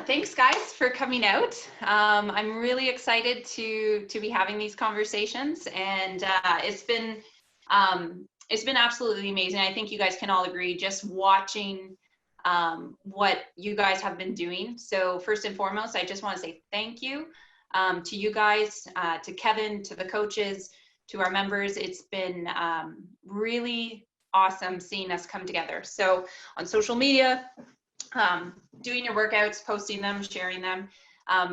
Thanks guys for coming out. I'm really excited to be having these conversations, and it's been absolutely amazing. I think you guys can all agree just watching what you guys have been doing. So first and foremost, I just want to say thank you to you guys, to Kevin, to the coaches, to our members. It's been really awesome seeing us come together. So on social media, doing your workouts, posting them, sharing them,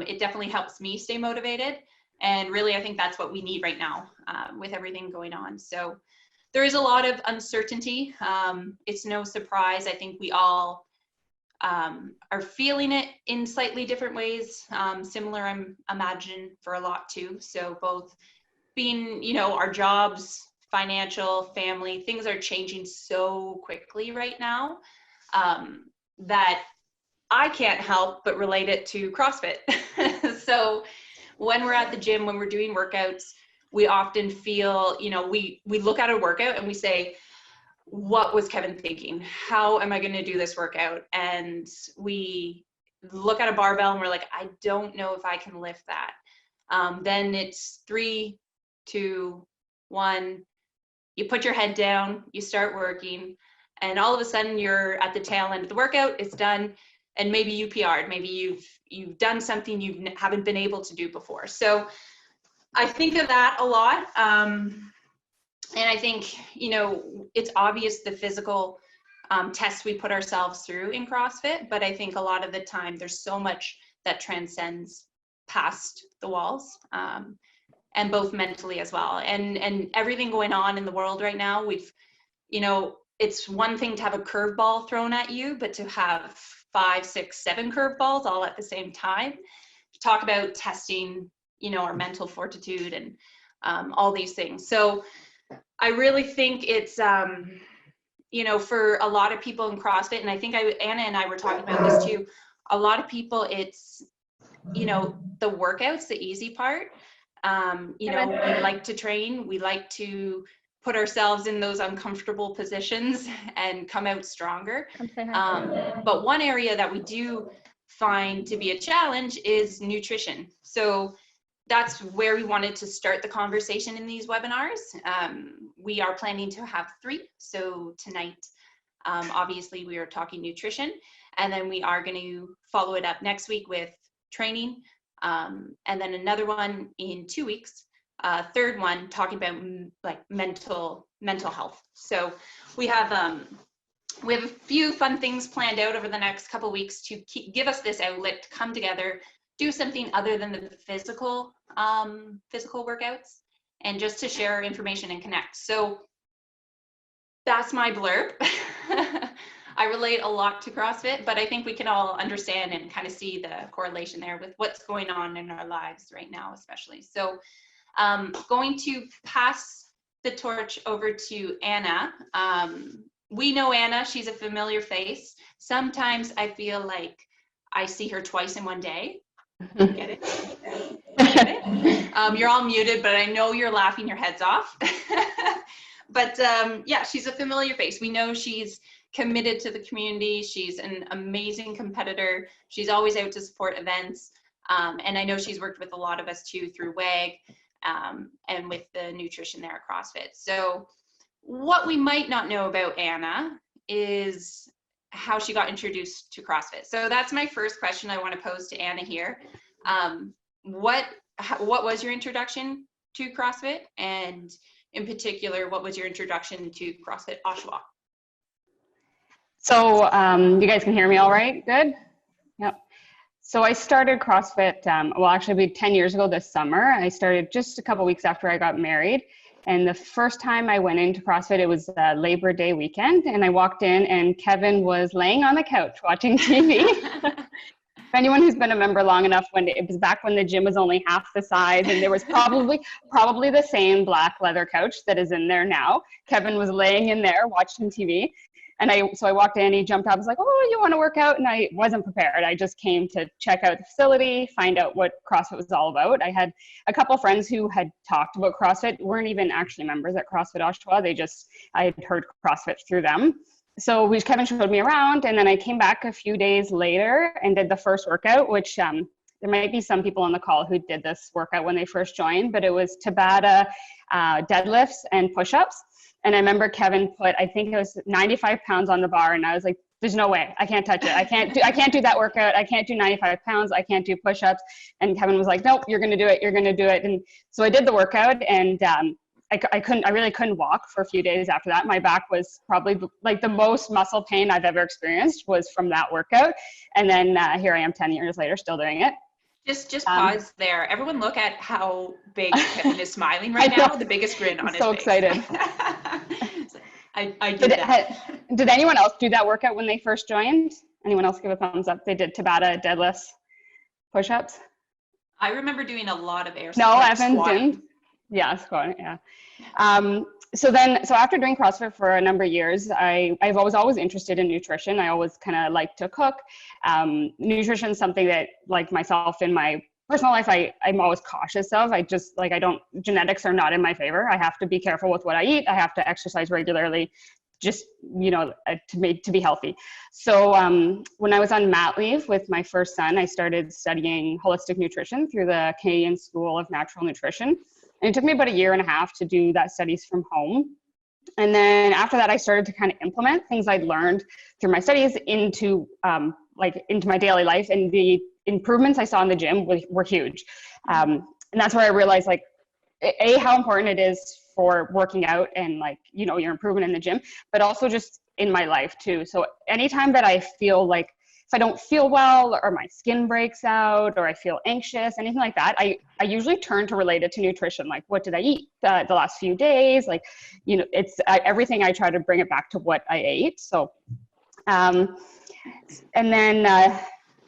it definitely helps me stay motivated. And really, I think that's what we need right now with everything going on. So there is a lot of uncertainty. It's no surprise. I think we all are feeling it in slightly different ways. Similar, I'm imagining, for a lot too. So both being, our jobs, financial, family, things are changing so quickly right now that I can't help but relate it to CrossFit. So when we're at the gym, when we're doing workouts, we often feel, we look at a workout and we say, what was Kevin thinking? How am I going to do this workout? And we look at a barbell and we're like, I don't know if I can lift that. Then it's 3, 2, 1. You put your head down, you start working, and all of a sudden you're at the tail end of the workout, it's done, and maybe you PR'd, maybe you've done something you haven't been able to do before. So I think of that a lot. And I think, it's obvious the physical tests we put ourselves through in CrossFit, but I think a lot of the time there's so much that transcends past the walls, and both mentally as well. And everything going on in the world right now, it's one thing to have a curveball thrown at you, but to have 5, 6, 7 curveballs all at the same time, to talk about testing, our mental fortitude and all these things. So I really think it's, for a lot of people in CrossFit, and I think Anna and I were talking about this too, a lot of people, it's, the workout's the easy part. We like to train, we like to put ourselves in those uncomfortable positions and come out stronger. But one area that we do find to be a challenge is nutrition. So that's where we wanted to start the conversation in these webinars. We are planning to have 3. So tonight, obviously we are talking nutrition, and then we are going to follow it up next week with training. And then another one in 2 weeks, third one talking about like mental health. So we have a few fun things planned out over the next couple of weeks to give us this outlet to come together, do something other than the physical workouts, and just to share information and connect. So that's my blurb. I relate a lot to CrossFit, but I think we can all understand and kind of see the correlation there with what's going on in our lives right now, especially. So going to pass the torch over to Anna. We know Anna, she's a familiar face. Sometimes I feel like I see her twice in one day. Get it? Get it? You're all muted, but I know you're laughing your heads off. But yeah, she's a familiar face. We know she's committed to the community. She's an amazing competitor. She's always out to support events. And I know she's worked with a lot of us too through WAG and with the nutrition there at CrossFit. So what we might not know about Anna is how she got introduced to CrossFit. So that's my first question I want to pose to Anna here. What was your introduction to CrossFit? And in particular, what was your introduction to CrossFit Oshawa? So you guys can hear me all right? Good? Yep. So I started CrossFit, well, actually 10 years ago this summer. I started just a couple weeks after I got married. And the first time I went into CrossFit, it was Labor Day weekend. And I walked in and Kevin was laying on the couch watching TV. For anyone who's been a member long enough, it was back when the gym was only half the size, and there was probably the same black leather couch that is in there now. Kevin was laying in there watching TV. And so I walked in, he jumped up, I was like, oh, you want to work out? And I wasn't prepared. I just came to check out the facility, find out what CrossFit was all about. I had a couple of friends who had talked about CrossFit, weren't even actually members at CrossFit Oshawa. I had heard CrossFit through them. so Kevin showed me around, and then I came back a few days later and did the first workout, which there might be some people on the call who did this workout when they first joined, but it was Tabata deadlifts and push-ups. And I remember Kevin put, I think it was 95 pounds on the bar, and I was like, there's no way, I can't touch it. I can't do that workout. I can't do 95 pounds. I can't do push-ups. And Kevin was like, nope, you're going to do it. You're going to do it. And so I did the workout, and I really couldn't walk for a few days after that. My back was probably like the most muscle pain I've ever experienced was from that workout. And then here I am 10 years later, still doing it. Just pause there. Everyone look at how big Kevin is smiling right now. The biggest grin on his face. So excited. I did that. Did anyone else do that workout when they first joined? Anyone else give a thumbs up? They did Tabata, deadlifts, push-ups? I remember doing a lot of air. No, Evan didn't. Yeah, squatting, yeah. So after doing CrossFit for a number of years, I've always interested in nutrition. I always kind of like to cook. Nutrition is something that, like myself in my personal life, I'm always cautious of. Genetics are not in my favor. I have to be careful with what I eat. I have to exercise regularly, just, to be healthy. So when I was on mat leave with my first son, I started studying holistic nutrition through the Canadian School of Natural Nutrition. And it took me about 1.5 years to do that studies from home. And then after that, I started to kind of implement things I'd learned through my studies into my daily life. And the improvements I saw in the gym were huge. And that's where I realized, how important it is for working out and your improvement in the gym, but also just in my life too. So anytime that I feel like, if I don't feel well or my skin breaks out or I feel anxious, anything like that, I usually turn to relate it to nutrition. Like, what did I eat the last few days? Everything I try to bring it back to what I ate. So, and then I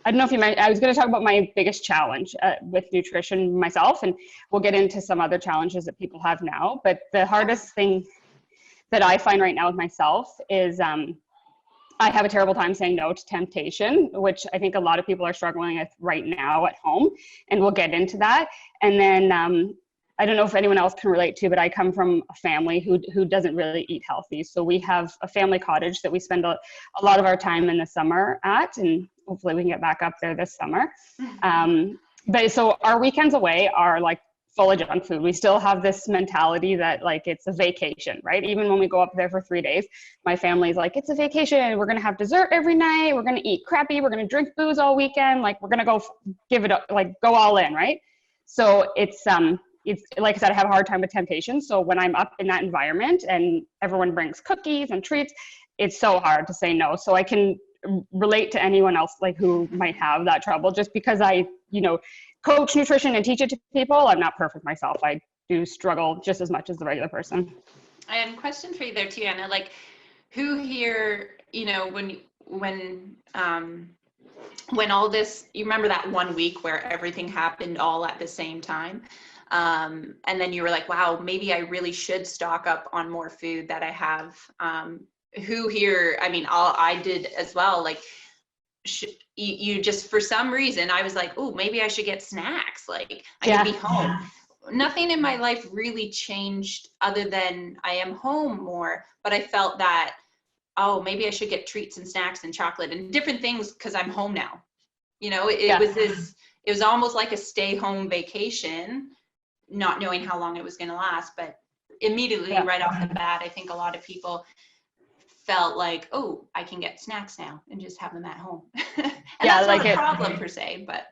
don't know if you meant, I was going to talk about my biggest challenge with nutrition myself, and we'll get into some other challenges that people have now. But the hardest thing that I find right now with myself is I have a terrible time saying no to temptation, which I think a lot of people are struggling with right now at home, and we'll get into that. And then I don't know if anyone else can relate to, but I come from a family who doesn't really eat healthy. So we have a family cottage that we spend a lot of our time in the summer at, and hopefully we can get back up there this summer. But so our weekends away are full of junk food. We still have this mentality that it's a vacation, right? Even when we go up there for 3 days, my family's like, it's a vacation. We're going to have dessert every night. We're going to eat crappy. We're going to drink booze all weekend. We're going to go give it go all in. Right. So it's like I said, I have a hard time with temptation. So when I'm up in that environment and everyone brings cookies and treats, it's so hard to say no. So I can relate to anyone else who might have that trouble, just because I, coach nutrition and teach it to people. I'm not perfect myself. I do struggle just as much as the regular person. I have a question for you there too, Anna. Who here, when all this, you remember that 1 week where everything happened all at the same time? And then you were like, wow, maybe I really should stock up on more food that I have. Who here, I did as well. You just, for some reason, I was like, oh, maybe I should get snacks. I can be home. Nothing in my life really changed other than I am home more, but I felt that, oh, maybe I should get treats and snacks and chocolate and different things because I'm home now. It was almost like a stay home vacation, not knowing how long it was going to last, but immediately right off the bat, I think a lot of people felt like, oh, I can get snacks now and just have them at home. And that's not a problem per se, but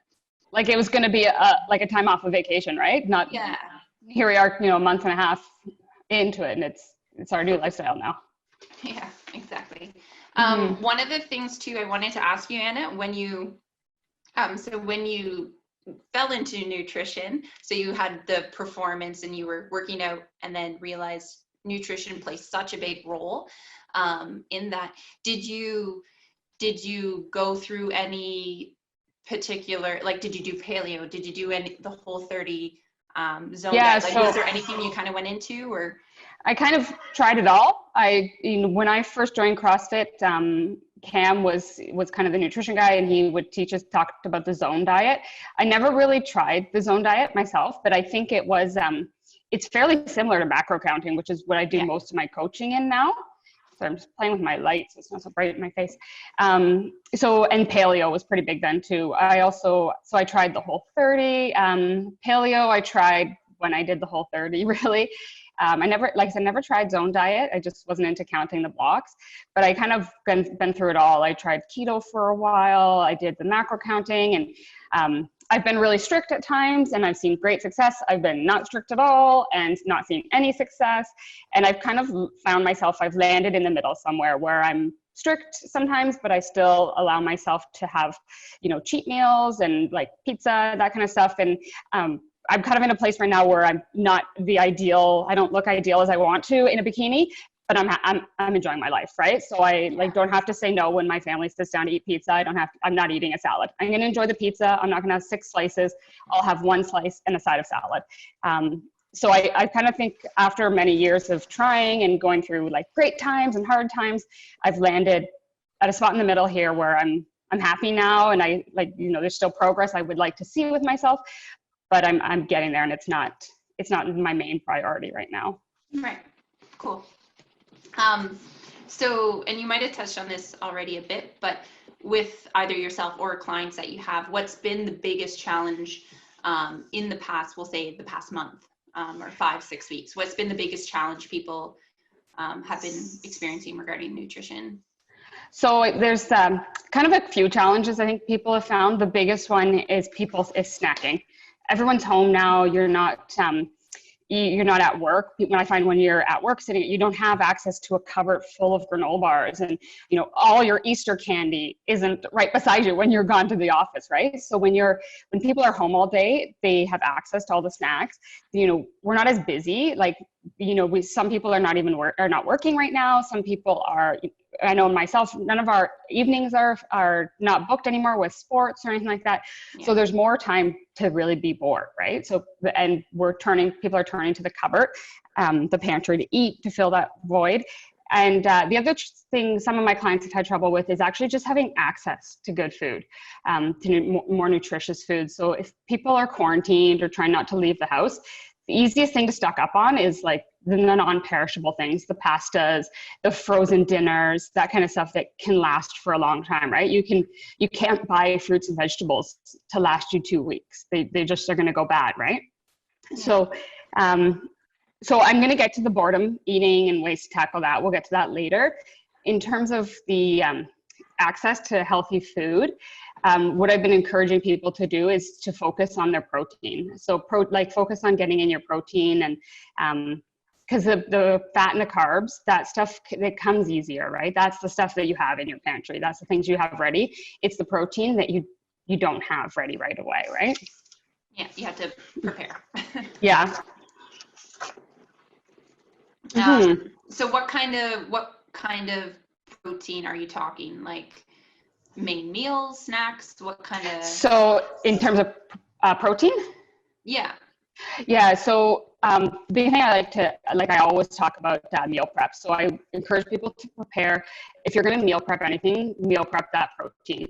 it was going to be a time off of vacation, right? Here we are, a month and a half into it, and it's our new lifestyle now. Yeah, exactly. One of the things too, I wanted to ask you, Anna, when you fell into nutrition, so you had the performance and you were working out and then realized nutrition plays such a big role in that. Did you go through any particular, did you do paleo? Did you do the whole 30 zone? Was there anything you kind of went into, or? I kind of tried it all. When I first joined CrossFit, Cam was kind of the nutrition guy, and he would talked about the zone diet. I never really tried the zone diet myself, but I think it was, it's fairly similar to macro counting, which is what I do most of my coaching in now. So I'm just playing with my light so it's not so bright in my face. And paleo was pretty big then too. So I tried the Whole30. Paleo, I tried when I did the Whole30, really. I never tried zone diet. I just wasn't into counting the blocks, but I kind of been through it all. I tried keto for a while. I did the macro counting, and I've been really strict at times, and I've seen great success. I've been not strict at all and not seen any success. And I've kind of found myself, I've landed in the middle somewhere where I'm strict sometimes, but I still allow myself to have, cheat meals and like pizza, that kind of stuff. And I'm kind of in a place right now where I'm not the ideal. I don't look ideal as I want to in a bikini, but I'm enjoying my life, right? So I don't have to say no when my family sits down to eat pizza. I'm not eating a salad. I'm going to enjoy the pizza. I'm not going to have 6 slices. I'll have 1 slice and a side of salad. So I kind of think after many years of trying and going through like great times and hard times, I've landed at a spot in the middle here where I'm happy now. And there's still progress I would like to see with myself, but I'm getting there, and it's not my main priority right now. Right. Cool. And you might have touched on this already a bit, but with either yourself or clients that you have, what's been the biggest challenge in the past, we'll say the past month or 5-6 weeks? What's been the biggest challenge people have been experiencing regarding nutrition? So there's kind of a few challenges I think people have found. The biggest one is snacking. Everyone's home now. You're not at work. When I find when you're at work sitting, you don't have access to a cupboard full of granola bars, and all your Easter candy isn't right beside you when you're gone to the office, right? So when people are home all day, they have access to all the snacks. We're not as busy. Some people are not working right now. Some people are. I know myself, none of our evenings are not booked anymore with sports or anything like that. Yeah. So there's more time to really be bored, right? So, and people are turning to the cupboard, the pantry to eat, to fill that void. And the other thing some of my clients have had trouble with is actually just having access to good food, to more nutritious food. So if people are quarantined or trying not to leave the house, the easiest thing to stock up on is like the non-perishable things, the pastas, the frozen dinners, that kind of stuff that can last for a long time, right? You can't buy fruits and vegetables to last you 2 weeks. They just are going to go bad, right? Yeah. So I'm going to get to the boredom eating and ways to tackle that. We'll get to that later. In terms of the access to healthy food, what I've been encouraging people to do is to focus on their protein. So focus on getting in your protein, and because the fat and the carbs, that stuff, it comes easier, right? That's the stuff that you have in your pantry. That's the things you have ready. It's the protein that you don't have ready right away, right? Yeah, you have to prepare. Yeah. So what kind of protein are you talking? Like main meals, snacks, what kind of? So in terms of protein? Yeah. Yeah. So the thing I always talk about meal prep. So I encourage people to prepare. If you're going to meal prep anything, meal prep that protein.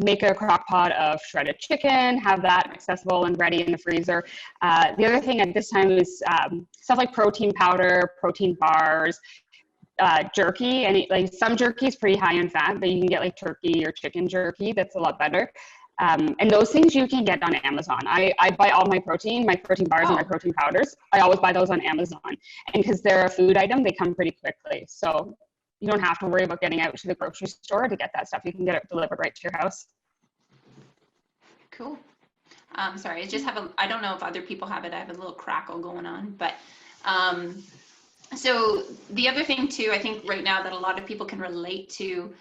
Make a crock pot of shredded chicken, have that accessible and ready in the freezer. The other thing at this time is stuff like protein powder, protein bars, jerky, and some jerky is pretty high in fat, but you can get like turkey or chicken jerky. That's a lot better. And those things you can get on Amazon. I buy all my protein bars and my protein powders. I always buy those on Amazon. And because they're a food item, they come pretty quickly. So you don't have to worry about getting out to the grocery store to get that stuff. You can get it delivered right to your house. Cool. Sorry, I don't know if other people have it. I have a little crackle going on, but so the other thing too, I think right now that a lot of people can relate to,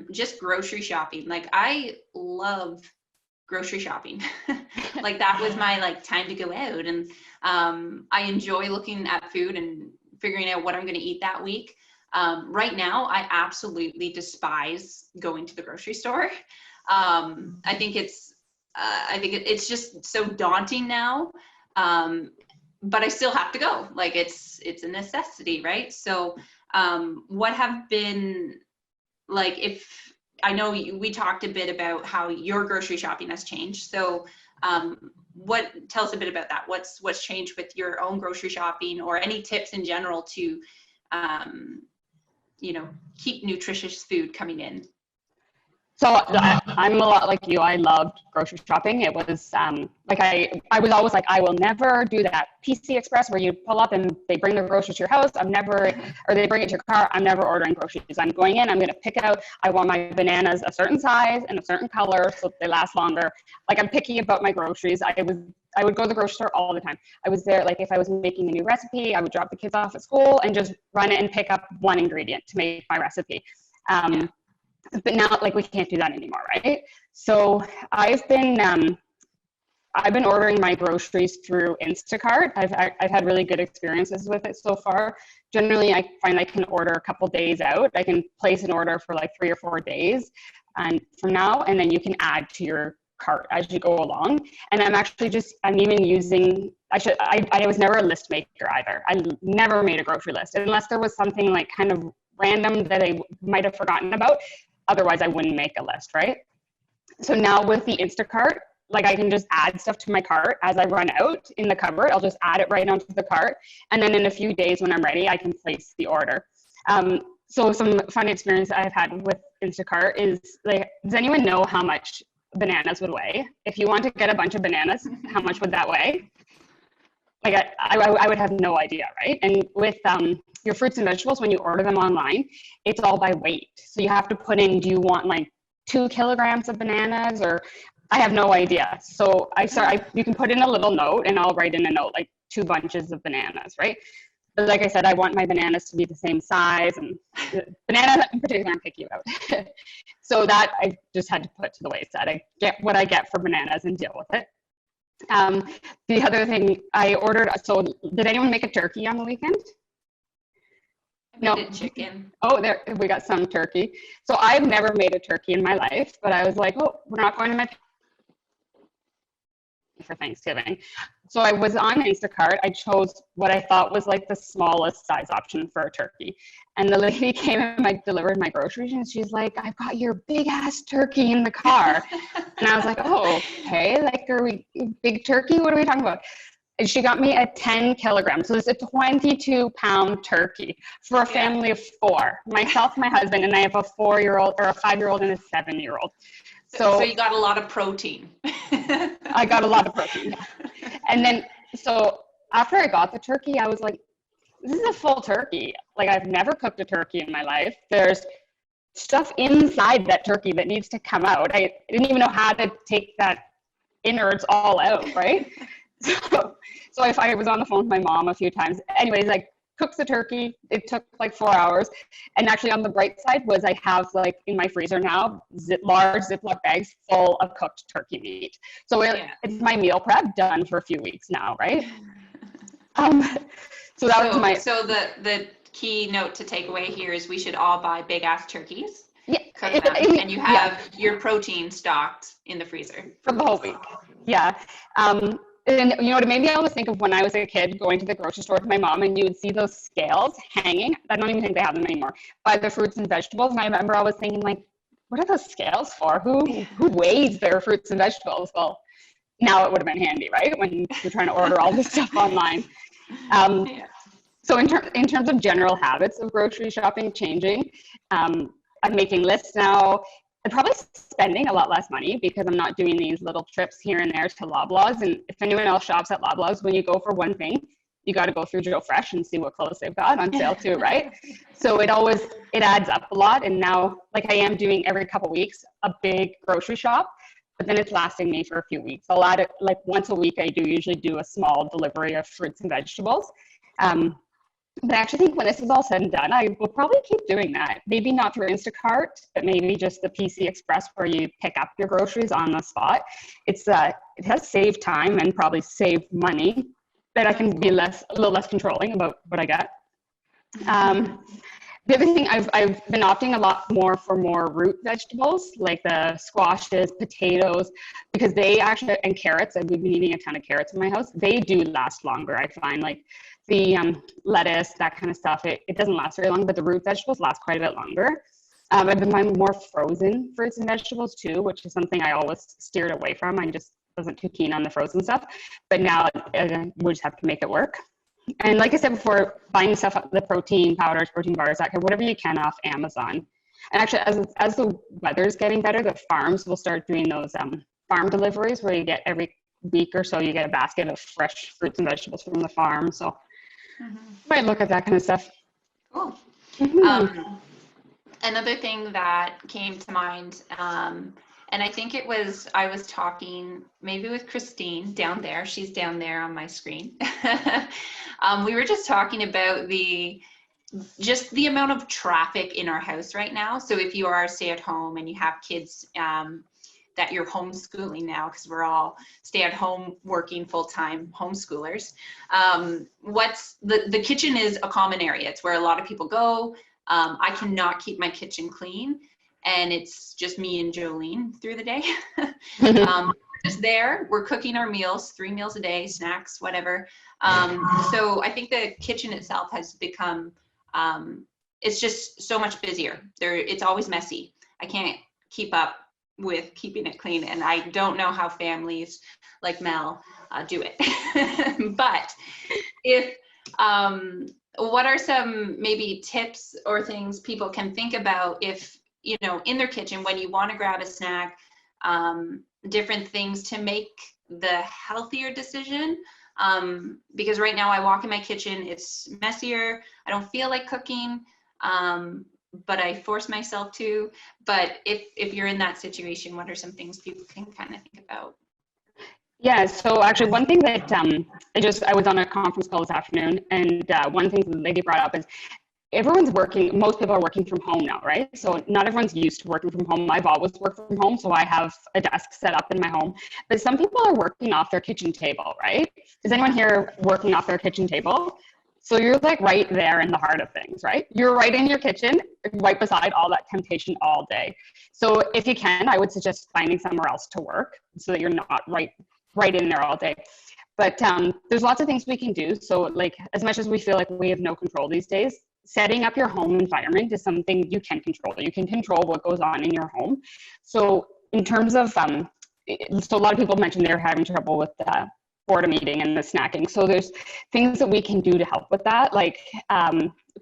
just grocery shopping. Like I love grocery shopping. Like that was my time to go out, and I enjoy looking at food and figuring out what I'm going to eat that week. Right now, I absolutely despise going to the grocery store. I think it's just so daunting now. But I still have to go. Like it's a necessity, right? So, what have been if I know we talked a bit about how your grocery shopping has changed. So, tell us a bit about that. What's changed with your own grocery shopping, or any tips in general to keep nutritious food coming in? So I'm a lot like you. I loved grocery shopping. It was I was always like, I will never do that PC Express where you pull up and they bring the groceries to your house. Or they bring it to your car. I'm never ordering groceries. I'm going in, I'm going to pick it out. I want my bananas a certain size and a certain color so they last longer. Like, I'm picky about my groceries. I would go to the grocery store all the time. I was there, like, if I was making a new recipe, I would drop the kids off at school and just run it and pick up one ingredient to make my recipe. But now, like, we can't do that anymore, right? So I've been ordering my groceries through Instacart. I've had really good experiences with it so far. Generally, I find I can order a couple days out. I can place an order for like 3 or 4 days and from now, and then you can add to your cart as you go along. And I'm even using, I was never a list maker either. I never made a grocery list unless there was something like kind of random that I might have forgotten about. Otherwise, I wouldn't make a list, right? So now with the Instacart, like, I can just add stuff to my cart as I run out in the cupboard. I'll just add it right onto the cart. And then in a few days when I'm ready, I can place the order. So some fun experience I've had with Instacart is, like, does anyone know how much bananas would weigh? If you want to get a bunch of bananas, how much would that weigh? Like, I would have no idea, right? And with your fruits and vegetables, when you order them online, it's all by weight. So you have to put in, do you want like 2 kilograms of bananas, or I have no idea. So you can put in a little note, and I'll write in a note, like 2 bunches of bananas, right? But like I said, I want my bananas to be the same size, and bananas in particular I'm picky about. So that I just had to put to the wayside. I get what I get for bananas and deal with it. The other thing I ordered, so did anyone make a turkey on the weekend? No. Chicken. Oh, we got some turkey. So I've never made a turkey in my life, but I was like, oh, we're not going to my for Thanksgiving. So I was on Instacart. I chose what I thought was like the smallest size option for a turkey. And the lady came and delivered my groceries, and she's like, I've got your big ass turkey in the car. And I was like, oh, okay. Like, are we big turkey? What are we talking about? And she got me a 10 kilograms. So it's a 22-pound turkey for a family of 4, myself, my husband, and I have a 4-year-old or a 5-year-old and a 7-year-old. So you got a lot of protein. I got a lot of protein. Yeah. And then, so after I got the turkey, I was like, this is a full turkey. Like, I've never cooked a turkey in my life. There's stuff inside that turkey that needs to come out. I didn't even know how to take that innards all out, right? So if I was on the phone with my mom a few times. Anyways, I cooked the turkey. It took like 4 hours. And actually, on the bright side was I have, like, in my freezer now, large Ziploc bags full of cooked turkey meat. So it's my meal prep done for a few weeks now, right? So the key note to take away here is we should all buy big ass turkeys. Yeah, cook them, and you have your protein stocked in the freezer for the whole week. Yeah. And you know what, it made me always think of when I was a kid going to the grocery store with my mom, and you would see those scales hanging. I don't even think they have them anymore, by the fruits and vegetables. And I remember always thinking, like, what are those scales for? Who weighs their fruits and vegetables? Well, now it would have been handy, right? When you're trying to order all this stuff online. So in terms of general habits of grocery shopping changing, I'm making lists now. I'm probably spending a lot less money because I'm not doing these little trips here and there to Loblaws. And if anyone else shops at Loblaws, when you go for one thing, you got to go through Joe Fresh and see what clothes they've got on sale too, right? So it adds up a lot. And now, like, I am doing every couple weeks a big grocery shop, but then it's lasting me for a few weeks. I'll add it, like, once a week. I usually do a small delivery of fruits and vegetables. But I actually think when this is all said and done, I will probably keep doing that. Maybe not through Instacart, but maybe just the PC Express where you pick up your groceries on the spot. It has saved time and probably saved money, but I can be a little less controlling about what I get. The other thing, I've been opting a lot more for more root vegetables, like the squashes, potatoes, because they actually, and carrots, we've been eating a ton of carrots in my house. They do last longer, I find. Like the lettuce, that kind of stuff, it doesn't last very long, but the root vegetables last quite a bit longer. I've been buying more frozen fruits and vegetables too, which is something I always steered away from. I just wasn't too keen on the frozen stuff, but now we just have to make it work. And like I said before, buying stuff, the protein powders, protein bars, that kind, whatever you can off Amazon. And actually, as the weather's getting better, the farms will start doing those farm deliveries where you get every week or so, you get a basket of fresh fruits and vegetables from the farm. So might look at that kind of stuff. Cool. Mm-hmm. Another thing that came to mind, and I think I was talking maybe with Christine down there. She's down there on my screen. We were just talking about just the amount of traffic in our house right now. So if you are stay at home and you have kids that you're homeschooling now, because we're all stay at home working full-time homeschoolers, the kitchen is a common area. It's where a lot of people go. I cannot keep my kitchen clean, and it's just me and Jolene through the day. Just there, we're cooking our meals, 3 meals a day, snacks, whatever. So I think the kitchen itself has become, it's just so much busier. It's always messy. I can't keep up with keeping it clean, and I don't know how families like Mel do it. But what are some maybe tips or things people can think about if, in their kitchen when you want to grab a snack, different things to make the healthier decision? Because right now I walk in my kitchen, it's messier. I don't feel like cooking, but I force myself to. But if you're in that situation, what are some things people can kind of think about? Yeah, so actually one thing that I was on a conference call this afternoon, and one thing the lady brought up is most people are working from home now, right? So not everyone's used to working from home. I've always worked from home, so I have a desk set up in my home. But some people are working off their kitchen table, right? Is anyone here working off their kitchen table? So you're like right there in the heart of things, right? You're right in your kitchen, right beside all that temptation all day. So if you can, I would suggest finding somewhere else to work so that you're not right in there all day. But there's lots of things we can do. So like, as much as we feel like we have no control these days, setting up your home environment is something you can control. You can control what goes on in your home. So in terms of, so a lot of people mentioned they're having trouble with boredom eating and the snacking. So there's things that we can do to help with that. Like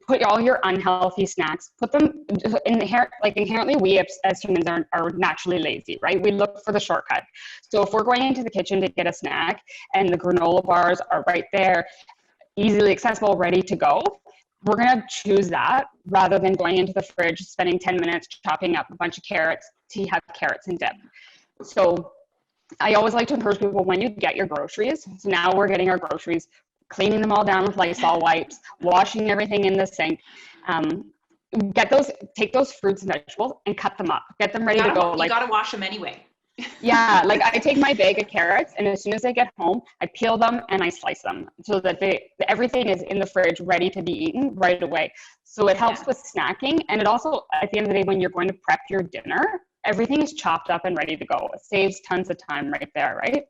put all your unhealthy snacks, put them inherently we as humans are naturally lazy, right? We look for the shortcut. So if we're going into the kitchen to get a snack and the granola bars are right there, easily accessible, ready to go, we're going to choose that rather than going into the fridge, spending 10 minutes chopping up a bunch of carrots to have carrots and dip. So I always like to encourage people, when you get your groceries, so now we're getting our groceries, cleaning them all down with Lysol wipes, washing everything in the sink, take those fruits and vegetables and cut them up, get them ready to go. You got to wash them anyway. Yeah, like I take my bag of carrots, and as soon as I get home, I peel them and I slice them so that everything is in the fridge ready to be eaten right away. So it helps with snacking, and it also, at the end of the day, when you're going to prep your dinner, everything is chopped up and ready to go. It saves tons of time right there, right?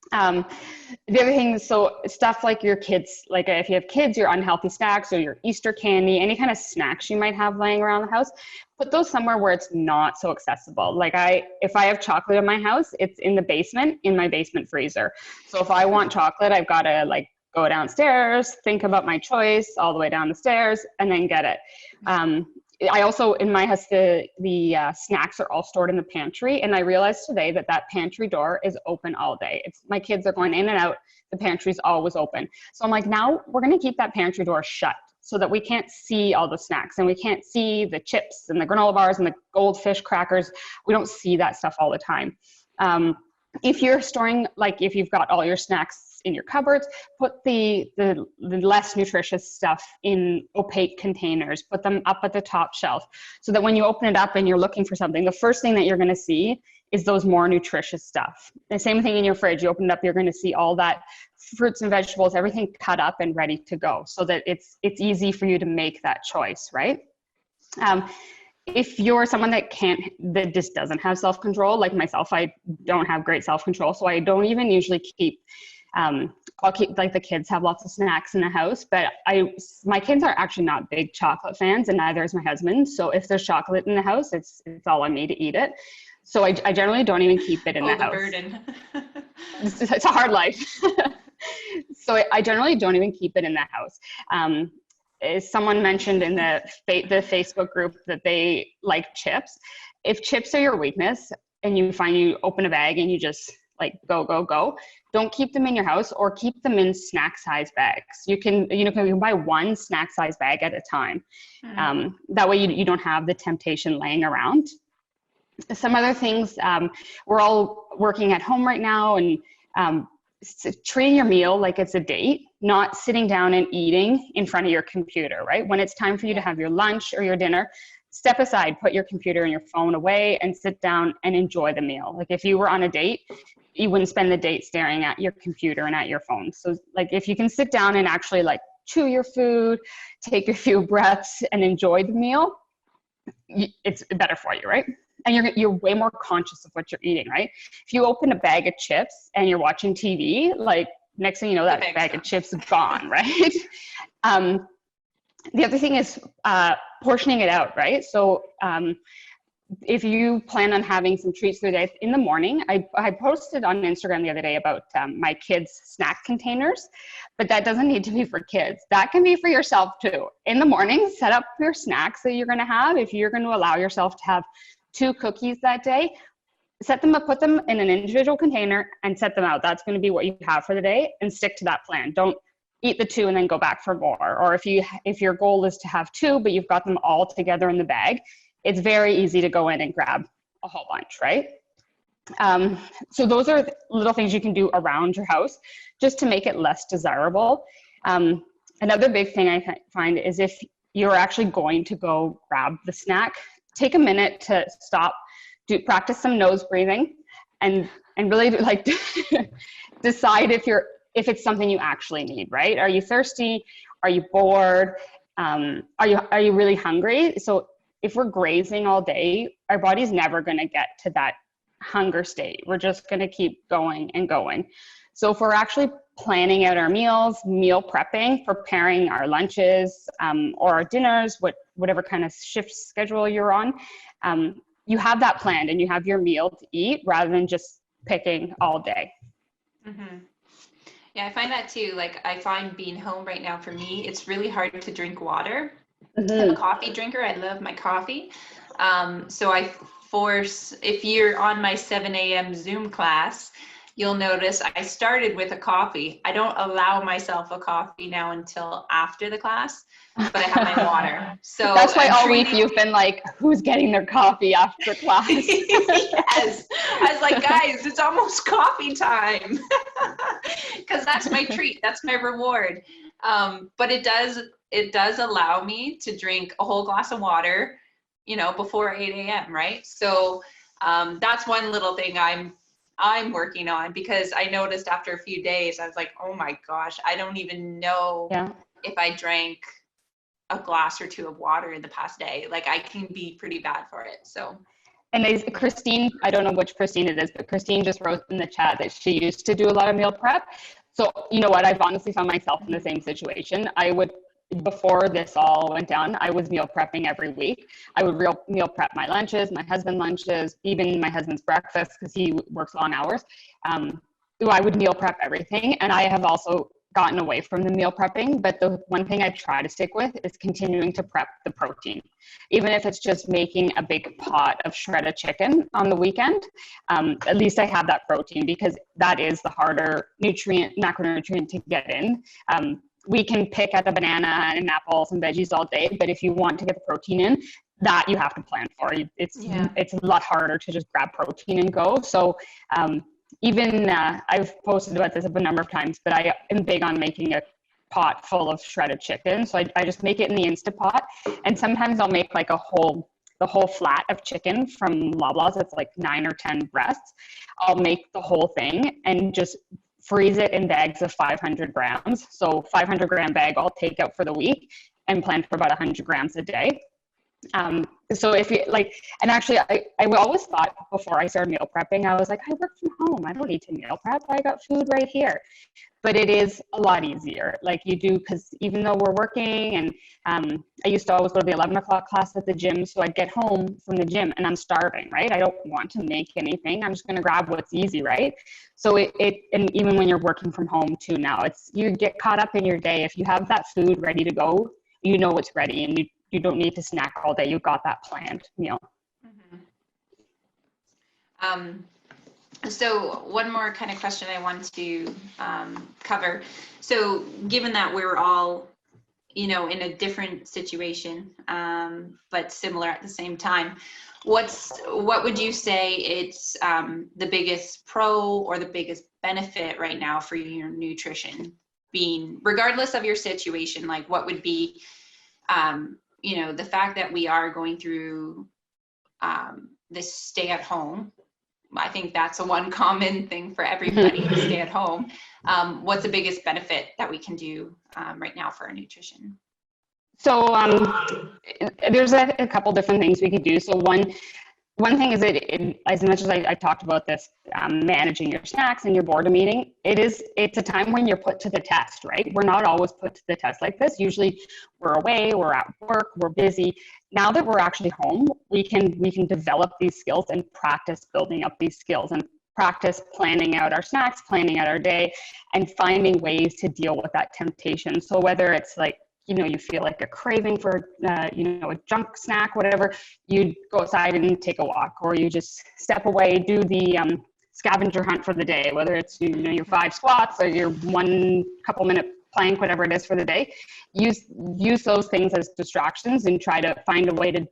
The other thing, so stuff like your kids, like if you have kids, your unhealthy snacks or your Easter candy, any kind of snacks you might have laying around the house, put those somewhere where it's not so accessible. Like if I have chocolate in my house, it's in the basement, in my basement freezer. So if I want chocolate, I've got to like go downstairs, think about my choice all the way down the stairs, and then get it. I also, in my house, the snacks are all stored in the pantry, and I realized today that pantry door is open all day. My kids are going in and out, the pantry's always open. So I'm like, now we're going to keep that pantry door shut so that we can't see all the snacks, and we can't see the chips and the granola bars and the goldfish crackers. We don't see that stuff all the time. If you're storing, like if you've got all your snacks in your cupboards, put the less nutritious stuff in opaque containers, put them up at the top shelf so that when you open it up and you're looking for something, the first thing that you're going to see is those more nutritious stuff. The same thing in your fridge, you open it up, you're going to see all that fruits and vegetables, everything cut up and ready to go so that it's easy for you to make that choice, right? If you're someone that just doesn't have self-control, like myself, I don't have great self-control, so I don't even usually keep, I'll keep, like the kids have lots of snacks in the house, but my kids are actually not big chocolate fans, and neither is my husband. So if there's chocolate in the house, it's all on me to eat it. So I generally don't even keep it in the house. Burden. It's a hard life. So I generally don't even keep it in the house. As someone mentioned in the Facebook group that they like chips. If chips are your weakness and you find you open a bag and you just like go, don't keep them in your house, or keep them in snack size bags. You can buy one snack size bag at a time. That way you don't have the temptation laying around. Some other things, we're all working at home right now, and treating your meal like it's a date, not sitting down and eating in front of your computer, right? When it's time for you to have your lunch or your dinner, step aside, put your computer and your phone away, and sit down and enjoy the meal. Like if you were on a date, you wouldn't spend the date staring at your computer and at your phone. So like if you can sit down and actually like chew your food, take a few breaths and enjoy the meal, it's better for you, right? And you're way more conscious of what you're eating, right? If you open a bag of chips and you're watching TV, like next thing you know, that bag of chips is gone, right? The other thing is portioning it out, right? So if you plan on having some treats through the day in the morning, I posted on Instagram the other day about my kids' snack containers, but that doesn't need to be for kids. That can be for yourself too. In the morning, set up your snacks that you're gonna have. If you're gonna allow yourself to have 2 cookies that day, set them up, put them in an individual container and set them out. That's going to be what you have for the day, and stick to that plan. Don't eat the 2 and then go back for more. Or if your goal is to have 2, but you've got them all together in the bag, it's very easy to go in and grab a whole bunch, right? So those are little things you can do around your house just to make it less desirable. Another big thing I find is if you're actually going to go grab the snack, take a minute to stop, practice some nose breathing, and really like decide if it's something you actually need, right? Are you thirsty? Are you bored? Are you really hungry? So if we're grazing all day, our body's never going to get to that hunger state. We're just going to keep going and going. So if we're actually planning out our meals, meal prepping, preparing our lunches or our dinners, whatever kind of shift schedule you're on, you have that planned and you have your meal to eat rather than just picking all day. Mm-hmm. Yeah, I find that too. Like I find being home right now for me, it's really hard to drink water. Mm-hmm. I'm a coffee drinker. I love my coffee. So if you're on my 7 a.m. Zoom class, you'll notice I started with a coffee. I don't allow myself a coffee now until after the class, but I have my water. So that's why all week you've been like, who's getting their coffee after class? Yes. I was like, guys, it's almost coffee time. Because that's my treat. That's my reward. But it does allow me to drink a whole glass of water, before 8 a.m., right? So that's one little thing I'm working on, because I noticed after a few days, I was like, oh my gosh, I don't even know if I drank a glass or 2 of water in the past day. Like I can be pretty bad for it. So. And Christine, I don't know which Christine it is, but Christine just wrote in the chat that she used to do a lot of meal prep. So you know what, I've honestly found myself in the same situation. Before this all went down, I was meal prepping every week. I would meal prep my lunches, my husband's lunches, even my husband's breakfast, because he works long hours. I would meal prep everything. And I have also gotten away from the meal prepping, but the one thing I try to stick with is continuing to prep the protein. Even if it's just making a big pot of shredded chicken on the weekend, at least I have that protein, because that is the harder macronutrient to get in. We can pick at a banana and an apple, some veggies all day, but if you want to get the protein in, that you have to plan for. It's a lot harder to just grab protein and go. So I've posted about this a number of times, but I am big on making a pot full of shredded chicken. So I just make it in the Instapot, and sometimes I'll make like the whole flat of chicken from Loblaws. It's like 9 or 10 breasts. I'll make the whole thing and just freeze it in bags of 500 grams. So 500 gram bag I'll take out for the week and plan for about 100 grams a day. So if you like, and actually I always thought before I started meal prepping, I was like, I work from home. I don't need to meal prep. I got food right here. But it is a lot easier. Like you do, because even though we're working and I used to always go to the 11 o'clock class at the gym. So I'd get home from the gym and I'm starving, right? I don't want to make anything. I'm just going to grab what's easy, right? So and even when you're working from home too now, you get caught up in your day. If you have that food ready to go, you know it's ready and you don't need to snack all day. You've got that planned meal. Mm-hmm. So one more kind of question I want to cover. So given that we're all, in a different situation, but similar at the same time, what would you say it's the biggest pro or the biggest benefit right now for your nutrition, being regardless of your situation? Like what would be, the fact that we are going through this stay at home. I think that's a one common thing for everybody to stay at home. What's the biggest benefit that we can do right now for our nutrition? So there's a couple different things we could do. So one thing is as much as I talked about this, managing your snacks and your boredom eating, it's a time when you're put to the test, right? We're not always put to the test like this. Usually we're away, we're at work, we're busy. Now that we're actually home, we can develop these skills and practice building up these skills and practice planning out our snacks, planning out our day, and finding ways to deal with that temptation. So whether it's like, you feel like a craving for, a junk snack, whatever, you go outside and take a walk, or you just step away, do the scavenger hunt for the day, whether it's, your 5 squats or your 1 couple minute plank, whatever it is for the day. Use those things as distractions and try to find a way to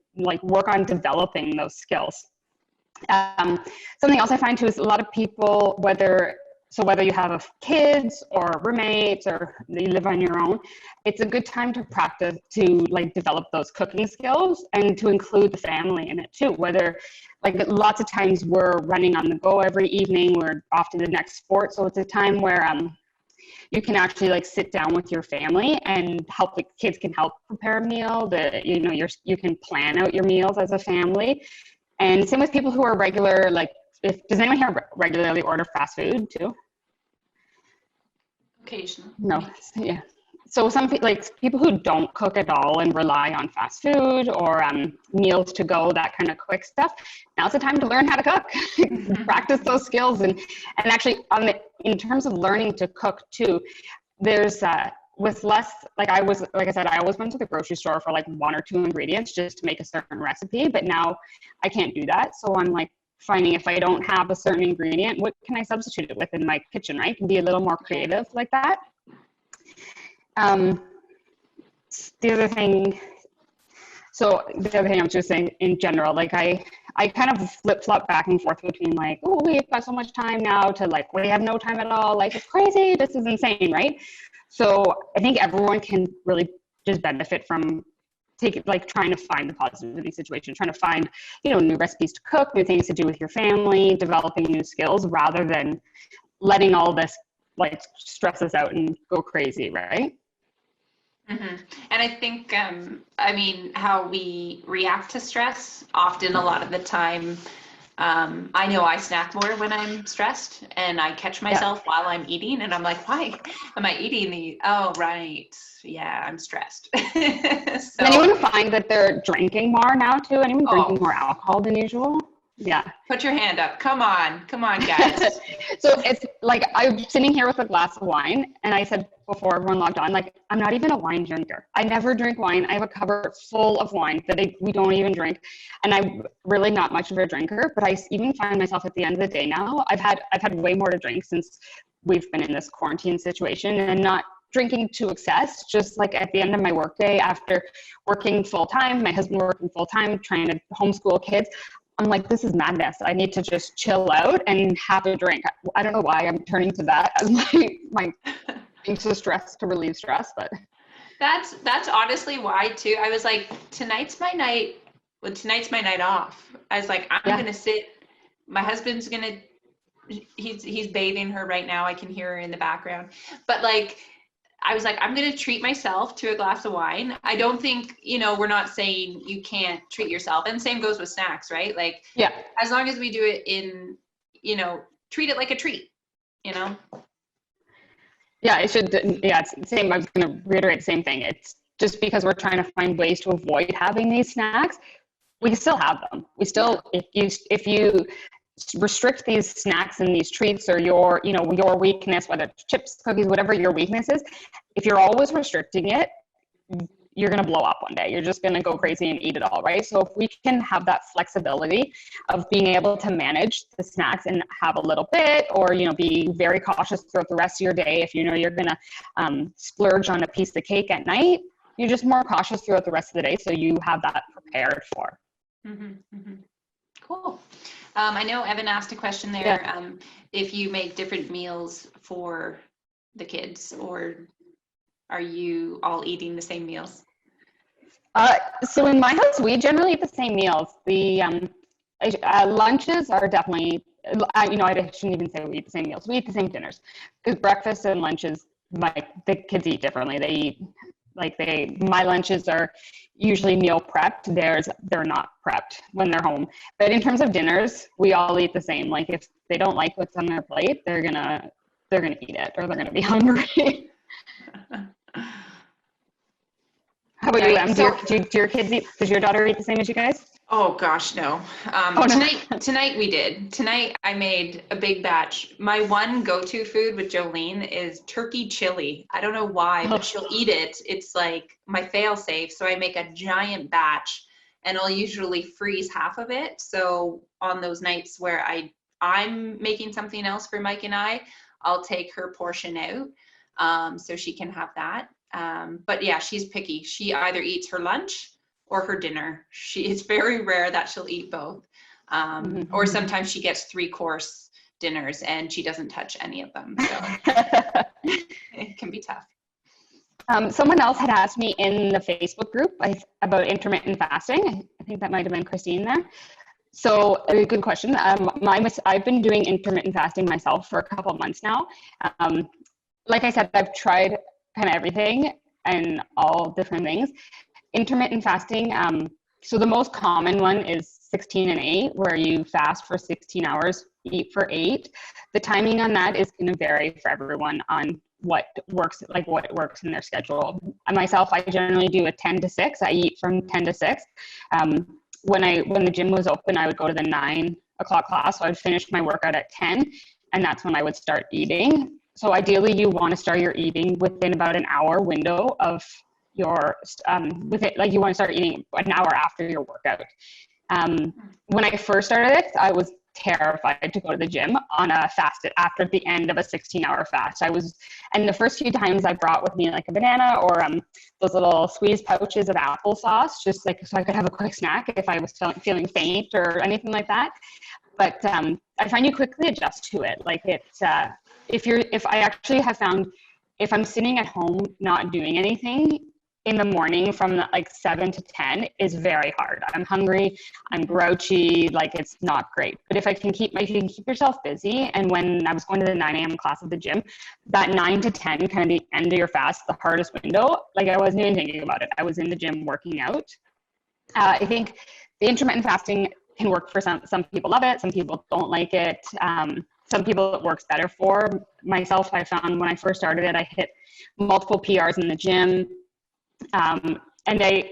work on developing those skills. Something else I find too is a lot of people, whether you have kids or roommates or you live on your own, it's a good time to practice to develop those cooking skills and to include the family in it too. Whether lots of times we're running on the go every evening, we're off to the next sport. So it's a time where you can actually sit down with your family and help. The kids can help prepare a meal. You can plan out your meals as a family. And same with people who are regular, does anyone here regularly order fast food too? Occasionally. No. Yeah. So some people who don't cook at all and rely on fast food or meals to go, that kind of quick stuff. Now's the time to learn how to cook, practice those skills, and actually in terms of learning to cook too, there's with less, I said, I always went to the grocery store for 1 or 2 ingredients just to make a certain recipe, but now I can't do that. So I'm finding if I don't have a certain ingredient, what can I substitute it with in my kitchen, right? Can be a little more creative like that. The other thing I'm just saying in general, I kind of flip-flop back and forth between we've got so much time now to we have no time at all. It's crazy. This is insane, right? So I think everyone can really just benefit from trying to find the positive in these situations, trying to find, new recipes to cook, new things to do with your family, developing new skills, rather than letting all this stress us out and go crazy, right? Mm-hmm. And I think, how we react to stress, often a lot of the time, I know I snack more when I'm stressed, and I catch myself while I'm eating, and I'm like, why am I eating these? Oh, right. Yeah, I'm stressed. So, does anyone find that they're drinking more now too? Anyone drinking more alcohol than usual? Yeah. Put your hand up. Come on, guys. So it's I'm sitting here with a glass of wine, and I said before everyone logged on, I'm not even a wine drinker. I never drink wine. I have a cupboard full of wine that we don't even drink, and I'm really not much of a drinker. But I even find myself at the end of the day now, I've had way more to drink since we've been in this quarantine situation, and not drinking to excess, just at the end of my workday after working full time, my husband working full time, trying to homeschool kids. I'm this is madness. I need to just chill out and have a drink. I don't know why I'm turning to that as my anxious stress to relieve stress, but that's honestly why too. I was tonight's my night. Well, tonight's my night off. I was I'm gonna sit. My husband's gonna. He's bathing her right now. I can hear her in the background, but I was like, I'm going to treat myself to a glass of wine. I don't think, we're not saying you can't treat yourself. And same goes with snacks, right? Like, Yeah. as long as we do it in, treat it like a treat, Yeah, it should. Yeah, it's the same. I was going to reiterate the same thing. It's just because we're trying to find ways to avoid having these snacks, we can still have them. We still, if you restrict these snacks and these treats, or your weakness, whether it's chips, cookies, whatever your weakness is, if you're always restricting it, you're going to blow up one day. You're just going to go crazy and eat it all, right? So if we can have that flexibility of being able to manage the snacks and have a little bit, or, be very cautious throughout the rest of your day. If you're going to splurge on a piece of cake at night, you're just more cautious throughout the rest of the day. So you have that prepared for. Mm-hmm, mm-hmm. Cool. I know Evan asked a question there. Yeah. If you make different meals for the kids, or are you all eating the same meals? So in my house, we generally eat the same meals. The lunches are definitely, I shouldn't even say we eat the same meals. We eat the same dinners, because breakfast and lunches, the kids eat differently. They eat, my lunches are usually meal prepped. They're not prepped when they're home. But in terms of dinners, we all eat the same. Like, if they don't like what's on their plate, they're gonna eat it, or they're gonna be hungry. How about you, Em? Do your kids eat? Does your daughter eat the same as you guys? Oh gosh, no. No. Tonight we did. Tonight I made a big batch. My one go-to food with Jolene is turkey chili. I don't know why, but she'll eat it. It's like my fail-safe. So I make a giant batch, and I'll usually freeze half of it. So on those nights where I'm making something else for Mike and I'll take her portion out, so she can have that. But yeah, she's picky. She either eats her lunch or her dinner. It's very rare that she'll eat both. Or sometimes she gets 3-course dinners and she doesn't touch any of them. So it can be tough. Someone else had asked me in the Facebook group about intermittent fasting. I think that might have been Christine there. So a good question. I've been doing intermittent fasting myself for a couple of months now. Like I said, I've tried kind of everything and all different things. Intermittent fasting, so the most common one is 16 and 8, where you fast for 16 hours, eat for 8. The timing on that is going to vary for everyone on what works in their schedule. Myself, I generally do a 10 to 6. I eat from 10 to 6. When the gym was open, I would go to the 9 o'clock class. So I'd finish my workout at 10, and that's when I would start eating. So ideally, you want to start your eating within about an hour window of your, you want to start eating an hour after your workout. When I first started it, I was terrified to go to the gym on a fast after the end of a 16-hour fast. And the first few times I brought with me like a banana or those little squeeze pouches of applesauce, just like so I could have a quick snack if I was feeling faint or anything like that. But I find you quickly adjust to it. Like if I actually have found, if I'm sitting at home not doing anything in the morning from 7 to 10 is very hard. I'm hungry, I'm grouchy, it's not great. But if you can keep yourself busy, and when I was going to the 9 a.m. class at the gym, that 9 to 10, kind of the end of your fast, the hardest window, I wasn't even thinking about it. I was in the gym working out. I think the intermittent fasting can work for some people love it, some people don't like it. Some people it works better for. Myself, I found when I first started it, I hit multiple PRs in the gym.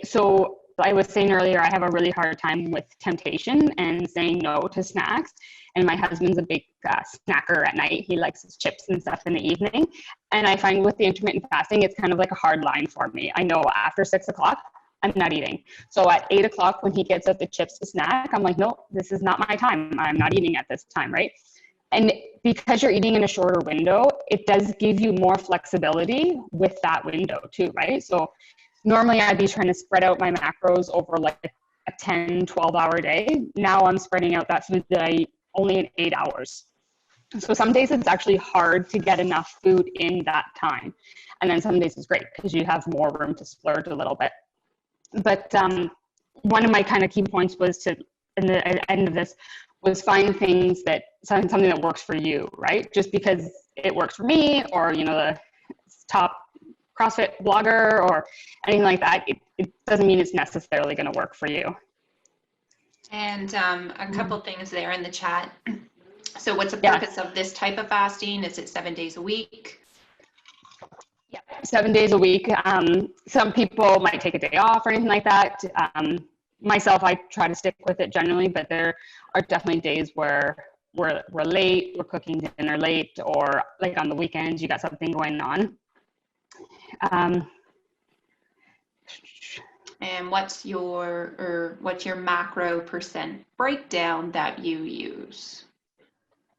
So I was saying earlier, I have a really hard time with temptation and saying no to snacks. And my husband's a big snacker at night. He likes his chips and stuff in the evening. And I find with the intermittent fasting, it's kind of like a hard line for me. I know after 6 o'clock, I'm not eating. So at 8 o'clock, when he gets out the chips to snack, I'm like, no, this is not my time. I'm not eating at this time, right? And because you're eating in a shorter window, it does give you more flexibility with that window too, right? So normally I'd be trying to spread out my macros over a 10, 12-hour day. Now I'm spreading out that food that I eat only in 8 hours. So some days it's actually hard to get enough food in that time. And then some days it's great because you have more room to splurge a little bit. But one of my kind of key points was in the end of this was find things something that works for you, right? Just because it works for me or, the top CrossFit blogger or anything like that, it doesn't mean it's necessarily going to work for you. And a couple things there in the chat. So what's the purpose of this type of fasting? Is it 7 days a week? Yeah, 7 days a week. Some people might take a day off or anything like that. Myself, I try to stick with it generally, but there are definitely days where we're late, we're cooking dinner late, or like on the weekends, you got something going on. And what's your macro percent breakdown that you use?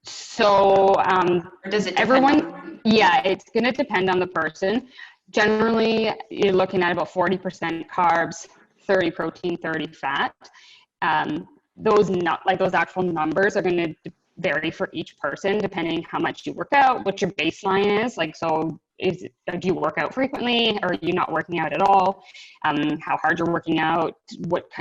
So or does it depend it's going to depend on the person. Generally, you're looking at about 40% carbs, 30 protein, 30 fat. Those actual numbers are going to vary for each person depending how much you work out, what your baseline is. Like, so do you work out frequently? Or are you not working out at all? How hard you're working out,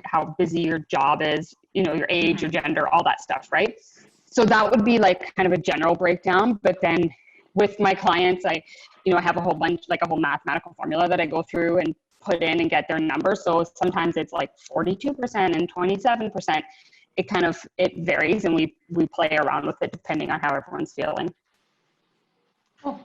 how busy your job is, your age, your gender, all that stuff, right? So that would be like kind of a general breakdown. But then with my clients, I have a whole bunch, like a whole mathematical formula that I go through and put in and get their numbers. So sometimes it's like 42% and 27%. It varies, and we play around with it depending on how everyone's feeling. Cool.